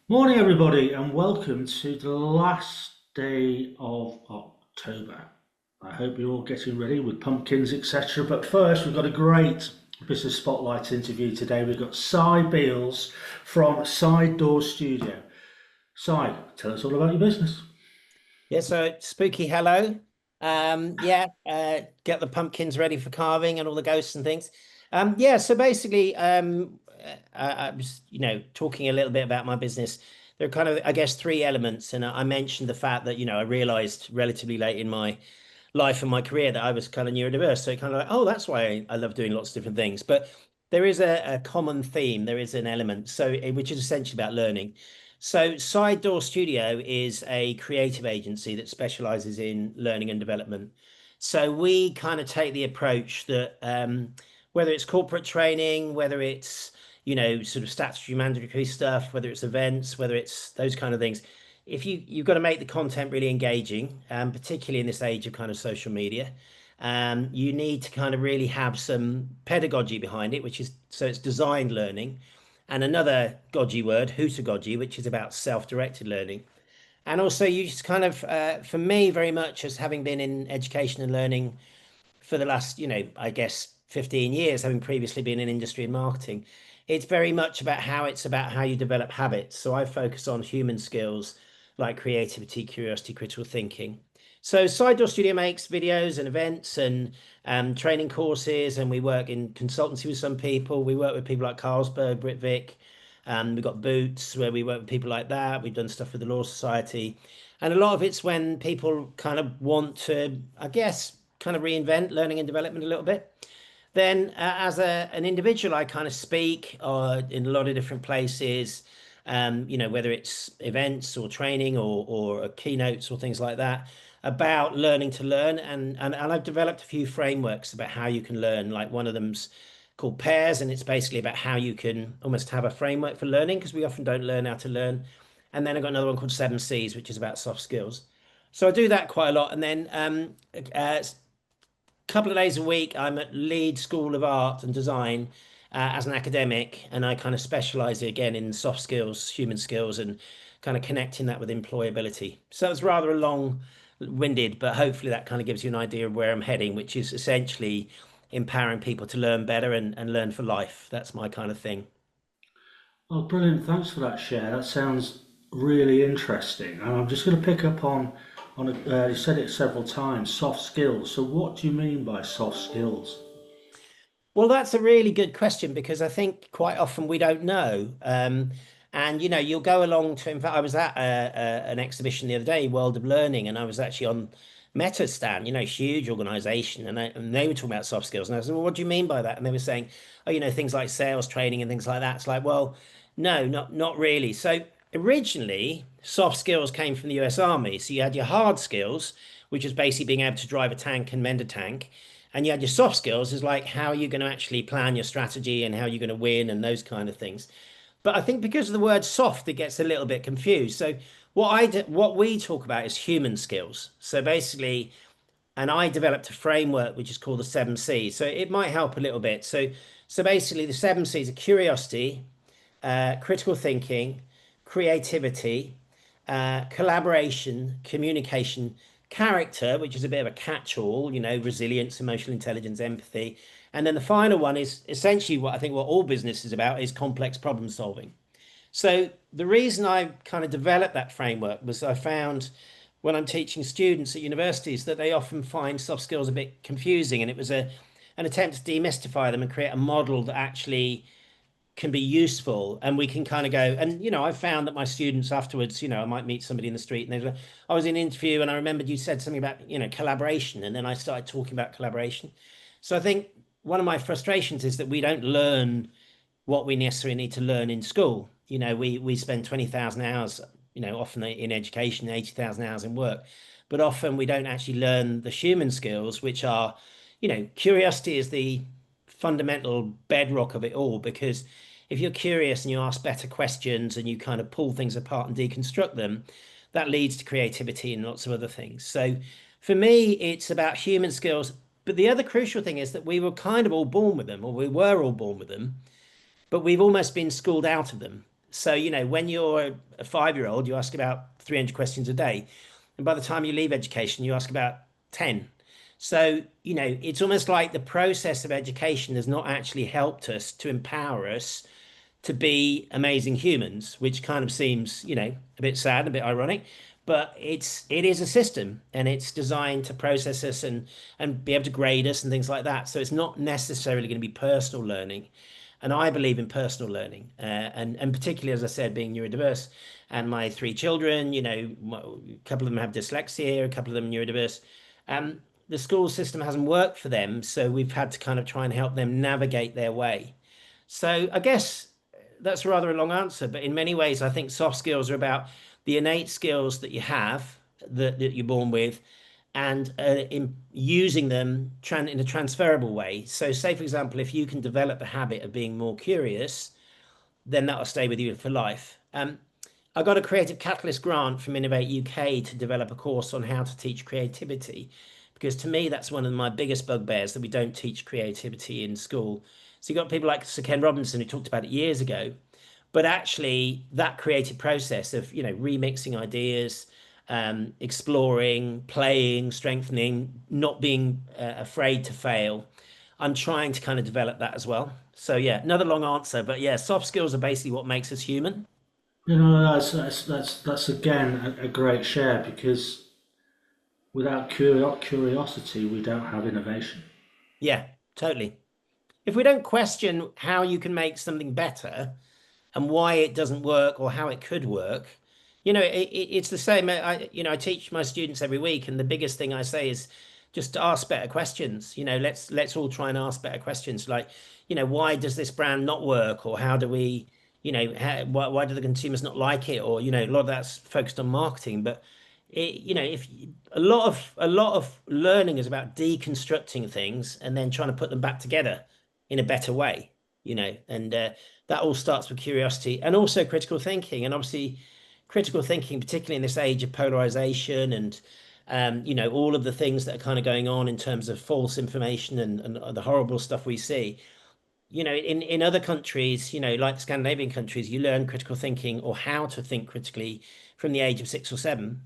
Morning, everybody, and welcome to the last day of October. I hope you're all getting ready with pumpkins, etc. But first, we've got a great business spotlight interview today. We've got Si Beales from Side Door Studio. Si, tell us all about your business. Yeah, so spooky hello. Get the pumpkins ready for carving and all the ghosts and things. So basically, I was, talking a little bit about my business. There are kind of, I guess, three elements, and I mentioned the fact that, I realized relatively late in my life and my career that I was kind of neurodiverse. So kind of like, oh, that's why I love doing lots of different things. But there is a common theme. There is an element, which is essentially about learning. So Side Door Studio is a creative agency that specializes in learning and development. So we kind of take the approach that whether it's corporate training, whether it's sort of statutory mandatory stuff, whether it's events, whether it's those kind of things, if you've got to make the content really engaging, particularly in this age of kind of social media, you need to kind of really have some pedagogy behind it, which is so it's designed learning, and another gogy word, hootagogy, which is about self-directed learning. And also, you just kind of, for me, very much as having been in education and learning for the last, I guess 15 years, having previously been in industry and marketing, it's very much about how you develop habits. So I focus on human skills like creativity, curiosity, critical thinking. So Side Door Studio makes videos and events and training courses, and we work in consultancy with some people. We work with people like Carlsberg, Britvic. We've got Boots, where we work with people like that. We've done stuff with the Law Society. And a lot of it's when people kind of want to, I guess, kind of reinvent learning and development a little bit. Then, as an individual, I kind of speak in a lot of different places, whether it's events or training or keynotes or things like that, about learning to learn. And I've developed a few frameworks about how you can learn. Like one of them's called Pairs, and it's basically about how you can almost have a framework for learning because we often don't learn how to learn. And then I've got another one called Seven C's, which is about soft skills. So I do that quite a lot. And then couple of days a week, I'm at Leeds School of Art and Design as an academic, and I kind of specialize again in soft skills, human skills, and kind of connecting that with employability. So it's rather a long-winded, but hopefully that kind of gives you an idea of where I'm heading, which is essentially empowering people to learn better and learn for life. That's my kind of thing. Oh, brilliant! Thanks for that share. That sounds really interesting. And I'm just going to pick up you said it several times, soft skills. So, what do you mean by soft skills? Well, that's a really good question because I think quite often we don't know. And you'll go along to, in fact, I was at an exhibition the other day, World of Learning, and I was actually on Meta's stand, huge organization, and they were talking about soft skills. And I said, well, what do you mean by that? And they were saying, oh, things like sales training and things like that. It's like, well, no, not really. So originally, soft skills came from the US Army. So you had your hard skills, which is basically being able to drive a tank and mend a tank. And you had your soft skills is like how are you going to actually plan your strategy and how you're going to win and those kind of things. But I think because of the word soft, it gets a little bit confused. So what we talk about is human skills. So basically, and I developed a framework which is called the seven C's. So it might help a little bit. So basically, the seven C's are curiosity, critical thinking, creativity, collaboration, communication, character, which is a bit of a catch-all, resilience, emotional intelligence, empathy. And then the final one is essentially what I think what all business is about is complex problem solving. So the reason I kind of developed that framework was I found when I'm teaching students at universities that they often find soft skills a bit confusing, and it was an attempt to demystify them and create a model that actually can be useful, and we can kind of go. And I found that my students afterwards, I might meet somebody in the street and they're like, I was in an interview and I remembered you said something about collaboration, and then I started talking about collaboration. So I think one of my frustrations is that we don't learn what we necessarily need to learn in school. We spend 20,000 hours, often in education, 80,000 hours in work, but often we don't actually learn the human skills, which are, curiosity is the fundamental bedrock of it all, because if you're curious and you ask better questions and you kind of pull things apart and deconstruct them, that leads to creativity and lots of other things. So for me, it's about human skills. But the other crucial thing is that we were kind of all born with them, or we were all born with them, but we've almost been schooled out of them. So, when you're a 5-year-old, you ask about 300 questions a day. And by the time you leave education, you ask about 10. So, it's almost like the process of education has not actually helped us to empower us to be amazing humans, which kind of seems, a bit sad, a bit ironic, but it is a system and it's designed to process us and be able to grade us and things like that. So it's not necessarily going to be personal learning. And I believe in personal learning, and particularly as I said, being neurodiverse, and my 3 children, a couple of them have dyslexia, a couple of them neurodiverse. Um, the school system hasn't worked for them, so we've had to kind of try and help them navigate their way. So I guess that's rather a long answer, but in many ways, I think soft skills are about the innate skills that you have that you're born with, and in using them in a transferable way. So, say for example, if you can develop the habit of being more curious, then that'll stay with you for life. I got a Creative Catalyst grant from Innovate UK to develop a course on how to teach creativity, because to me, that's one of my biggest bugbears that we don't teach creativity in school. So you got people like Sir Ken Robinson who talked about it years ago, but actually that creative process of remixing ideas, exploring, playing, strengthening, not being afraid to fail. I'm trying to kind of develop that as well. So yeah, another long answer, but yeah, soft skills are basically what makes us human. That's again a great share because without curiosity, we don't have innovation. Yeah, totally. If we don't question how you can make something better and why it doesn't work or how it could work, it's the same. I teach my students every week, and the biggest thing I say is just to ask better questions. Let's all try and ask better questions, like, why does this brand not work, or how do we, why do the consumers not like it, or a lot of that's focused on marketing, but if a lot of learning is about deconstructing things and then trying to put them back together in a better way, and that all starts with curiosity and also critical thinking. And obviously, critical thinking, particularly in this age of polarization and all of the things that are kind of going on in terms of false information and the horrible stuff we see. In other countries, like the Scandinavian countries, you learn critical thinking or how to think critically from the age of 6 or 7.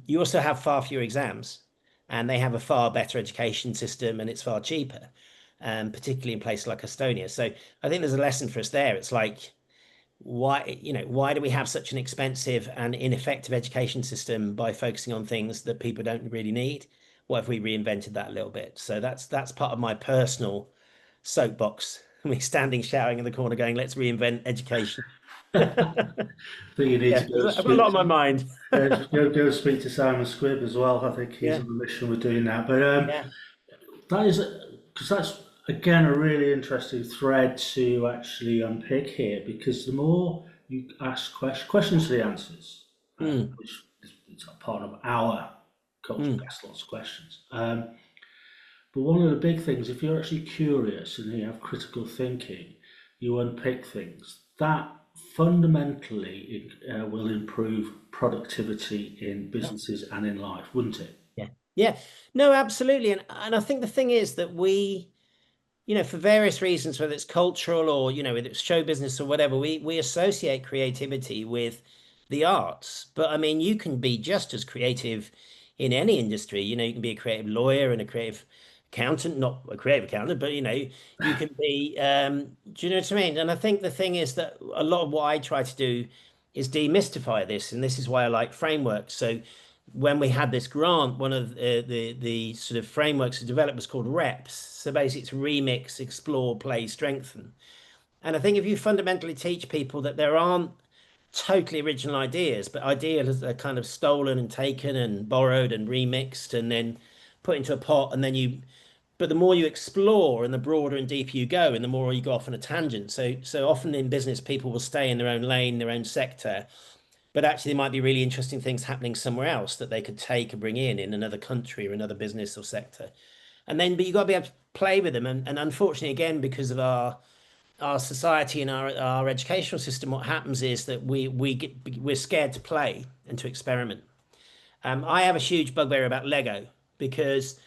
You also have far fewer exams, and they have a far better education system, and it's far cheaper, particularly in places like Estonia. So I think there's a lesson for us there. It's like, why do we have such an expensive and ineffective education system by focusing on things that people don't really need? What if we reinvented that a little bit? So that's part of my personal soapbox. Me standing shouting in the corner, going, "Let's reinvent education." I think you need to Yeah, go I've got a lot speak on my to mind. go speak to Simon Squibb as well. I think he's Yeah, on a mission with doing that. But yeah. that is because that's again a really interesting thread to actually unpick here. Because the more you ask questions to the answers, Mm, which is a part of our culture, we mm. ask lots of questions. But one of the big things, if you're actually curious and you have critical thinking, you unpick things. That fundamentally will improve productivity in businesses and in life, wouldn't it? Yeah. Yeah. No, absolutely. And I think the thing is that we, for various reasons, whether it's cultural or, whether it's show business or whatever, we associate creativity with the arts. But I mean, you can be just as creative in any industry. You can be a creative lawyer and a creative accountant, not a creative accountant, but you can be, do you know what I mean? And I think the thing is that a lot of what I try to do is demystify this, and this is why I like frameworks. So when we had this grant, one of the sort of frameworks to develop was called reps. So basically, it's remix, explore, play, strengthen. And I think if you fundamentally teach people that there aren't totally original ideas, but ideas are kind of stolen and taken and borrowed and remixed and then put into a pot, and then but the more you explore and the broader and deeper you go, and the more you go off on a tangent. So often in business, people will stay in their own lane, their own sector, but actually there might be really interesting things happening somewhere else that they could take and bring in another country or another business or sector. And then, but you've got to be able to play with them. And unfortunately, again, because of our society and our educational system, what happens is that we're scared to play and to experiment. I have a huge bugbear about Lego because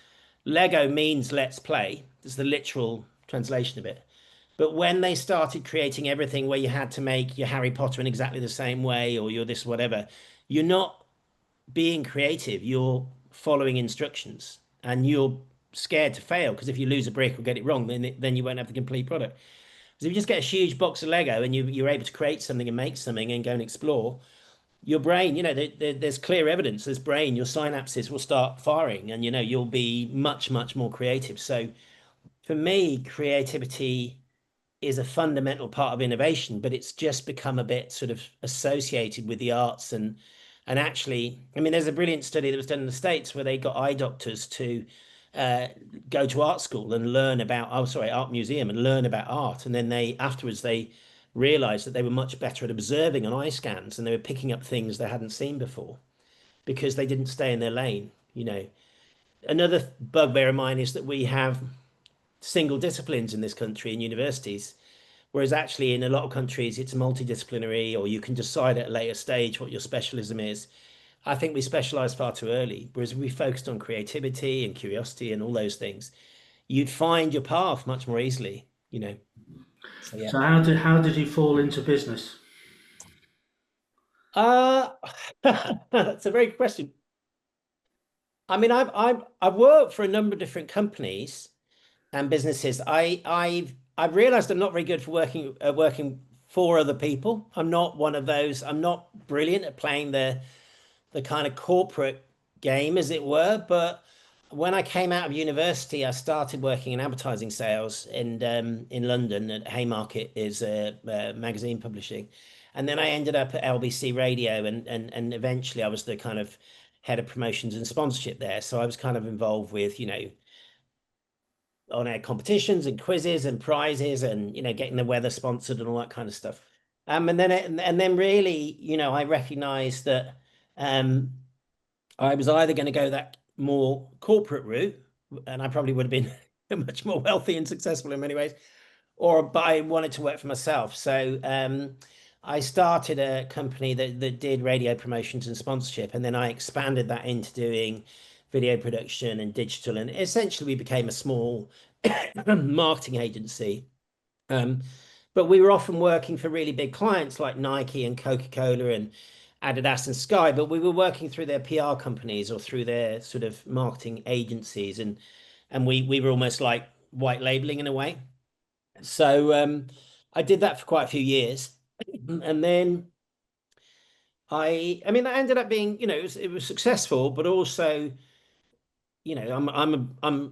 Lego means let's play. It's the literal translation of it. But when they started creating everything where you had to make your Harry Potter in exactly the same way or you're this whatever, you're not being creative, you're following instructions and you're scared to fail because if you lose a brick or get it wrong, then you won't have the complete product. Because if you just get a huge box of Lego and you're able to create something and make something and go and explore, your brain, there's clear evidence, there's brain, your synapses will start firing and you'll be much, much more creative. So for me, creativity is a fundamental part of innovation, but it's just become a bit sort of associated with the arts and actually, I mean, there's a brilliant study that was done in the States where they got eye doctors to uh, go to art school and learn about, oh, sorry, art museum and learn about art. And then they afterwards they realized that they were much better at observing on eye scans and they were picking up things they hadn't seen before because they didn't stay in their lane. Another bugbear of mine is that we have single disciplines in this country in universities. Whereas actually in a lot of countries, it's multidisciplinary, or you can decide at a later stage what your specialism is. I think we specialize far too early. Whereas if we focused on creativity and curiosity and all those things, you'd find your path much more easily. So yeah. So how did you fall into business? Uh that's a very good question. I mean, I've worked for a number of different companies and businesses. I've realized I'm not very good for working for other people. I'm not one of those. I'm not brilliant at playing the kind of corporate game, as it were. But when I came out of university, I started working in advertising sales in London at Haymarket is magazine publishing, and then I ended up at LBC Radio, and eventually I was the kind of head of promotions and sponsorship there. So I was kind of involved with on-air competitions and quizzes and prizes and getting the weather sponsored and all that kind of stuff. And then really, I recognized that um, I was either going to go that more corporate route, and I probably would have been much more wealthy and successful in many ways, but I wanted to work for myself. So I started a company that did radio promotions and sponsorship, and then I expanded that into doing video production and digital, and essentially we became a small marketing agency. Um, but we were often working for really big clients like Nike and Coca-Cola and Adidas and Sky, but we were working through their PR companies or through their sort of marketing agencies, and we were almost like white labeling in a way. So I did that for quite a few years, and then I mean, that ended up being, it was successful, but also, I'm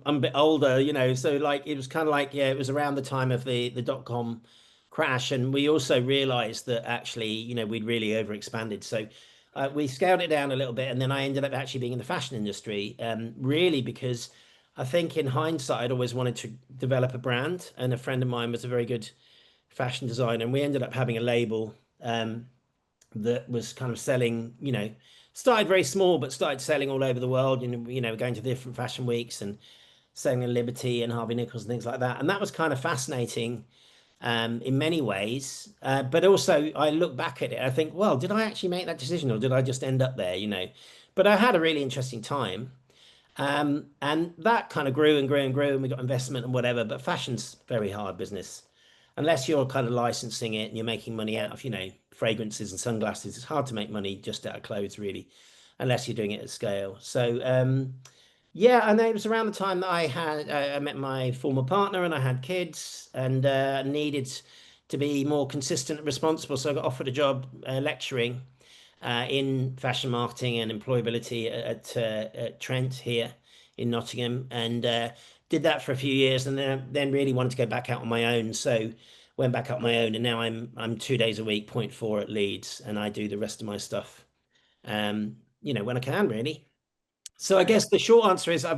a bit older, so like it was kind of like, yeah, it was around the time of the dot-com crash, and we also realized that actually, we'd really overexpanded. So we scaled it down a little bit, and then I ended up actually being in the fashion industry, really because I think in hindsight, I'd always wanted to develop a brand, and a friend of mine was a very good fashion designer, and we ended up having a label that was kind of selling, started very small, but started selling all over the world. Going to different fashion weeks and selling in Liberty and Harvey Nichols and things like that. And that was kind of fascinating in many ways. But also, I look back at it, I think, well, did I actually make that decision or did I just end up there? But I had a really interesting time. And that kind of grew and grew and grew, and we got investment and whatever. But fashion's very hard business. Unless you're kind of licensing it and you're making money out of, fragrances and sunglasses, it's hard to make money just out of clothes, really, unless you're doing it at scale. So, yeah, and it was around the time that I met my former partner and I had kids and needed to be more consistent and responsible. So I got offered a job lecturing in fashion marketing and employability at Trent here in Nottingham, and did that for a few years, and then really wanted to go back out on my own. So went back out on my own, and now I'm 2 days a week, point four at Leeds, and I do the rest of my stuff, when I can, really. So I guess the short answer is I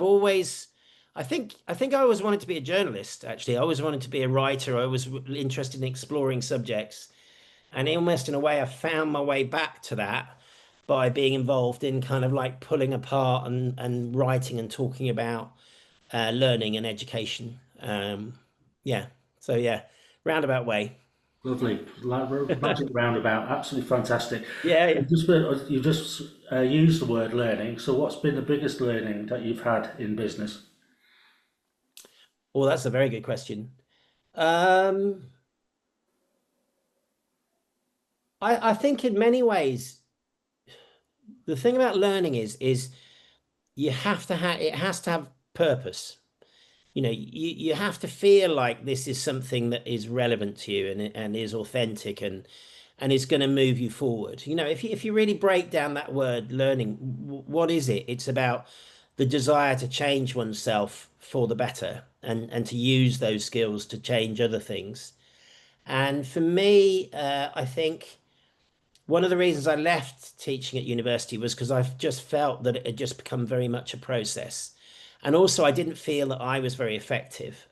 think I always wanted to be a journalist. Actually, I always wanted to be a writer. I was interested in exploring subjects. And almost in a way, I found my way back to that by being involved in kind of like pulling apart and writing and talking about learning and education. Yeah. So yeah, roundabout way. Lovely, like magic roundabout, absolutely fantastic. Yeah, yeah. You just used the word learning. So, what's been the biggest learning that you've had in business? Well, that's a very good question. Um, I think in many ways, the thing about learning is you have to have it has to have purpose. You know, you have to feel like this is something that is relevant to you and is authentic and is going to move you forward. You know, if you really break down that word learning, what is it? It's about the desire to change oneself for the better and to use those skills to change other things. And for me, I think one of the reasons I left teaching at university was because I've just felt that it had just become very much a process. And also, I didn't feel that I was very effective.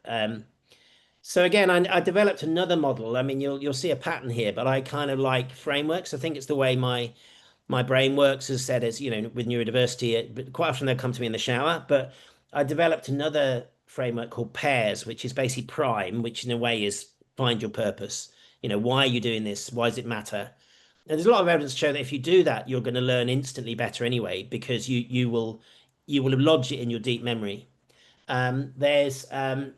So again, I developed another model. I mean, you'll see a pattern here, but I kind of like frameworks. I think it's the way my brain works, as said, as you know, with neurodiversity. But quite often they'll come to me in the shower. But I developed another framework called pairs, which is basically prime, which in a way is find your purpose. You know, why are you doing this? Why does it matter? And there's a lot of evidence to show that if you do that, you're going to learn instantly better anyway, because you will have lodged it in your deep memory. There's sorry,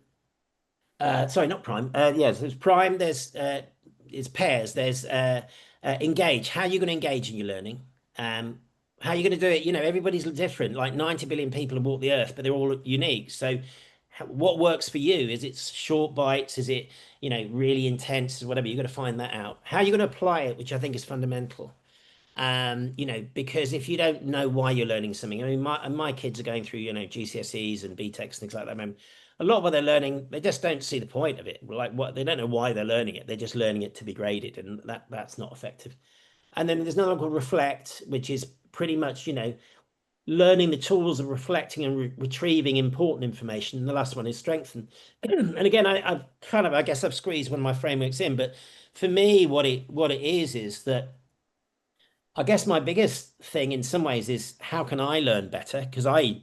not prime. Yes, there's prime. There's it's pairs. There's engage. How are you going to engage in your learning? Um, how are you going to do it? You know, everybody's different. Like 90 billion people have walked the earth, but they're all unique. So, what works for you? Is it short bites? Is it, you know, really intense? Whatever. You've got to find that out. How are you going to apply it, which I think is fundamental. You know, because if you don't know why you're learning something, I mean, my kids are going through, you know, GCSEs and BTECs, things like that. I mean, a lot of what they're learning, they just don't see the point of it. Like what they don't know why they're learning it. They're just learning it to be graded, and that's not effective. And then there's another one called reflect, which is pretty much, you know, learning the tools of reflecting and retrieving important information. And the last one is strengthen. And again, I've kind of, I guess I've squeezed one of my frameworks in, but for me, what it is that I guess my biggest thing in some ways is how can I learn better? Because I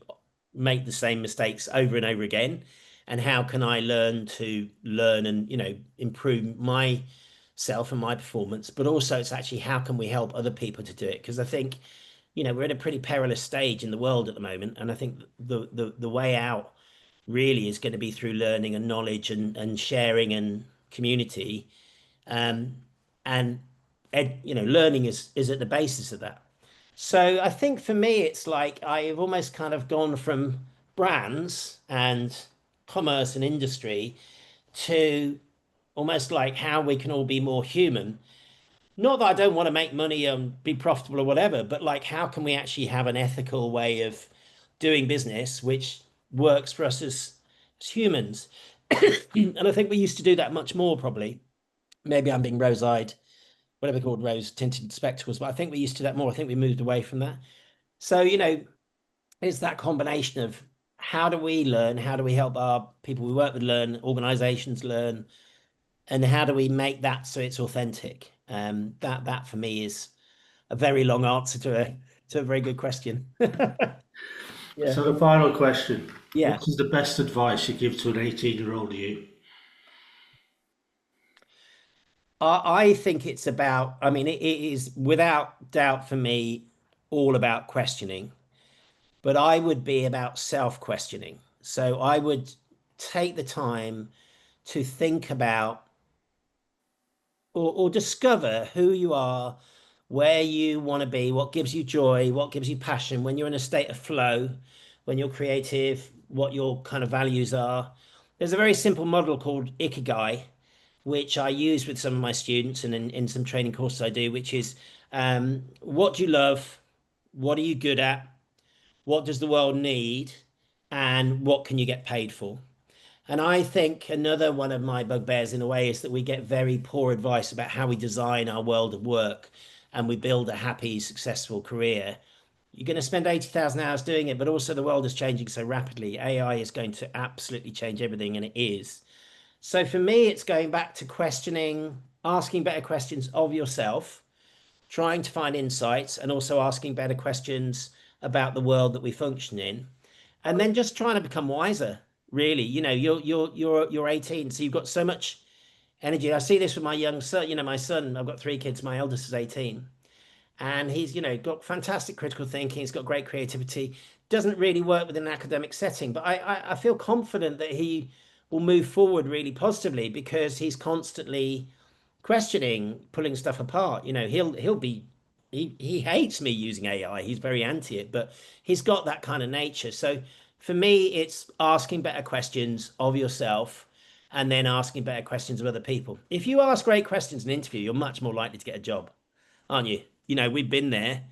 make the same mistakes over and over again. And how can I learn to learn and, you know, improve myself and my performance? But also it's actually how can we help other people to do it? Because I think, you know, we're at a pretty perilous stage in the world at the moment. And I think the way out really is going to be through learning and knowledge and sharing and community. Um, and you know, learning is at the basis of that. So I think for me, it's like I've almost kind of gone from brands and commerce and industry to almost like how we can all be more human. Not that I don't want to make money and be profitable or whatever, but like how can we actually have an ethical way of doing business which works for us as humans? And I think we used to do that much more probably. Maybe I'm being rose-eyed, whatever called rose tinted spectacles, but I think we used to do that more. I think we moved away from that. So, you know, it's that combination of how do we learn? How do we help our people we work with learn, organizations learn, and how do we make that so it's authentic? That for me is a very long answer to a very good question. Yeah. So the final question, what Yeah. is the best advice you give to an 18-year-old you? I think it's about, I mean, it is without doubt for me all about questioning, but I would be about self-questioning. So I would take the time to think about or discover who you are, where you want to be, what gives you joy, what gives you passion when you're in a state of flow, when you're creative, what your kind of values are. There's a very simple model called Ikigai, which I use with some of my students and in some training courses I do, which is what do you love? What are you good at? What does the world need? And what can you get paid for? And I think another one of my bugbears in a way is that we get very poor advice about how we design our world of work and we build a happy, successful career. You're going to spend 80,000 hours doing it, but also the world is changing so rapidly. AI is going to absolutely change everything, and it is. So for me, it's going back to questioning, asking better questions of yourself, trying to find insights, and also asking better questions about the world that we function in, and then just trying to become wiser. Really, you know, you're 18, so you've got so much energy. I see this with my young son. You know, my son. I've got three kids. My eldest is 18, and he's, you know, got fantastic critical thinking. He's got great creativity. Doesn't really work within an academic setting, but I feel confident that he will move forward really positively because he's constantly questioning, pulling stuff apart. You know, he'll be he hates me using AI. He's very anti it, but he's got that kind of nature. So for me, it's asking better questions of yourself and then asking better questions of other people. If you ask great questions in an interview, you're much more likely to get a job, aren't you? You know, we've been there.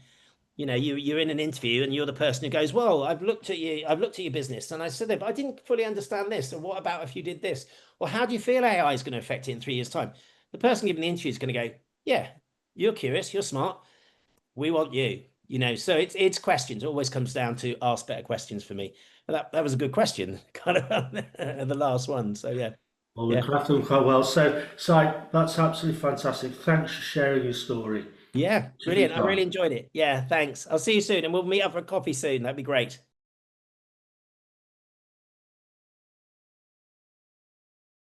You know, you're in an interview and you're the person who goes, well, I've looked at your business and I said that, but I didn't fully understand this. And what about if you did this? Well, how do you feel AI is going to affect it in 3 years' time? The person giving the interview is going to go, yeah, you're curious, you're smart, we want you. You know, so it's questions. It always comes down to ask better questions for me. And that was a good question, kind of the last one. So yeah, Well, we yeah, crafted them quite well. So, Si, that's absolutely fantastic. Thanks for sharing your story. yeah, Thank you for brilliant. your I really time. enjoyed it. Yeah, thanks. I'll see you soon, and we'll meet up for a coffee soon. That'd be great.